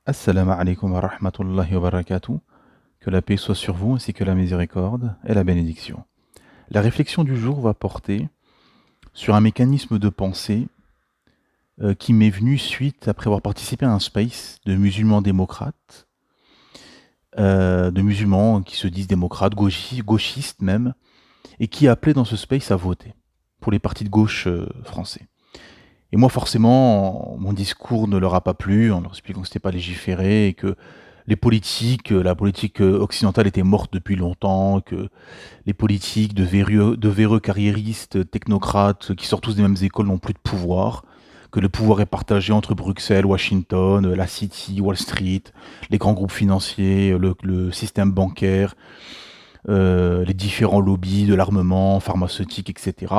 Assalamu alaikum wa rahmatullahi wa barakatuh. Que la paix soit sur vous ainsi que la miséricorde et la bénédiction. La réflexion du jour va porter sur un mécanisme de pensée qui m'est venu suite après avoir participé à un space de musulmans démocrates, de musulmans qui se disent démocrates, gauchistes même, et qui appelaient dans ce space à voter pour les partis de gauche français. Et moi, forcément, mon discours ne leur a pas plu, en leur expliquant que c'était pas légiféré et que la politique occidentale était morte depuis longtemps, que les politiques de véreux carriéristes, technocrates, qui sortent tous des mêmes écoles n'ont plus de pouvoir, que le pouvoir est partagé entre Bruxelles, Washington, la City, Wall Street, les grands groupes financiers, le système bancaire, les différents lobbies de l'armement, pharmaceutique, etc.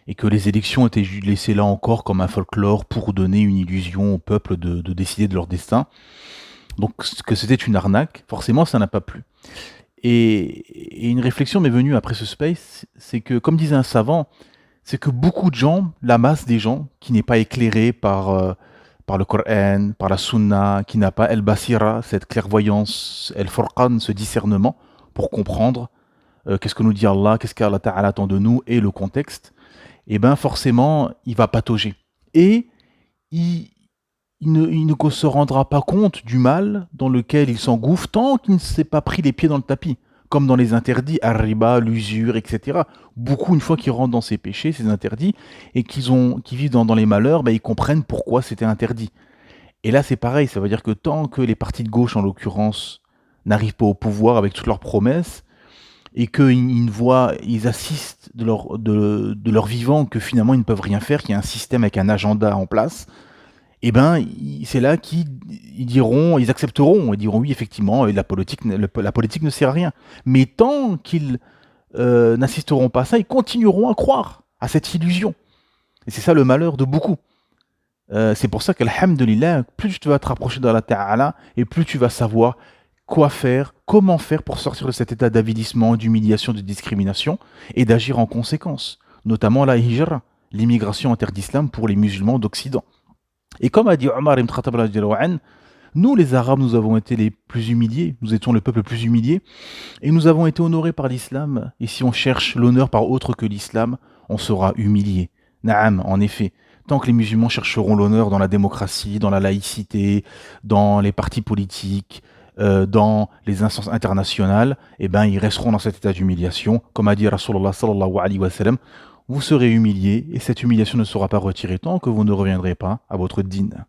Et que les élections étaient laissées là encore comme un folklore pour donner une illusion au peuple de décider de leur destin. Donc que c'était une arnaque, forcément ça n'a pas plu. Et une réflexion m'est venue après ce space, c'est que, comme disait un savant, c'est que beaucoup de gens, la masse des gens, qui n'est pas éclairée par le Coran, par la Sunna, qui n'a pas El-Basira, cette clairvoyance, El-Furqan, ce discernement, pour comprendre qu'est-ce que nous dit Allah, qu'est-ce qu'Allah Ta'ala attend de nous, et le contexte, et ben forcément, il va patauger. Et il, il ne se rendra pas compte du mal dans lequel il s'engouffre tant qu'il ne s'est pas pris les pieds dans le tapis. Comme dans les interdits, ar-riba, l'usure, etc. Beaucoup, une fois qu'ils rentrent dans ces péchés, ces interdits, et qu'ils vivent dans les malheurs, ben, ils comprennent pourquoi c'était interdit. Et là, c'est pareil, ça veut dire que tant que les partis de gauche, en l'occurrence, n'arrivent pas au pouvoir avec toutes leurs promesses, et ils assistent de leur vivant que finalement ils ne peuvent rien faire, qu'il y a un système avec un agenda en place, et ben c'est là ils accepteront, ils diront oui effectivement la politique ne sert à rien. Mais tant qu'ils n'assisteront pas à ça, ils continueront à croire à cette illusion. Et c'est ça le malheur de beaucoup. C'est pour ça qu'alhamdulillah, plus tu vas te rapprocher d'Allah Ta'ala, et plus tu vas savoir quoi faire, comment faire pour sortir de cet état d'avilissement, d'humiliation, de discrimination, et d'agir en conséquence. Notamment la hijra, l'immigration inter d'islam pour les musulmans d'Occident. Et comme a dit Omar ibn Khattab, nous les Arabes, nous avons été les plus humiliés, nous étions le peuple le plus humilié, et nous avons été honorés par l'islam, et si on cherche l'honneur par autre que l'islam, on sera humilié. Naam, en effet, tant que les musulmans chercheront l'honneur dans la démocratie, dans la laïcité, dans les partis politiques, dans les instances internationales, eh ben ils resteront dans cet état d'humiliation. Comme a dit Rasulullah sallallahu alayhi wa sallam, vous serez humiliés, et cette humiliation ne sera pas retirée tant que vous ne reviendrez pas à votre dîne.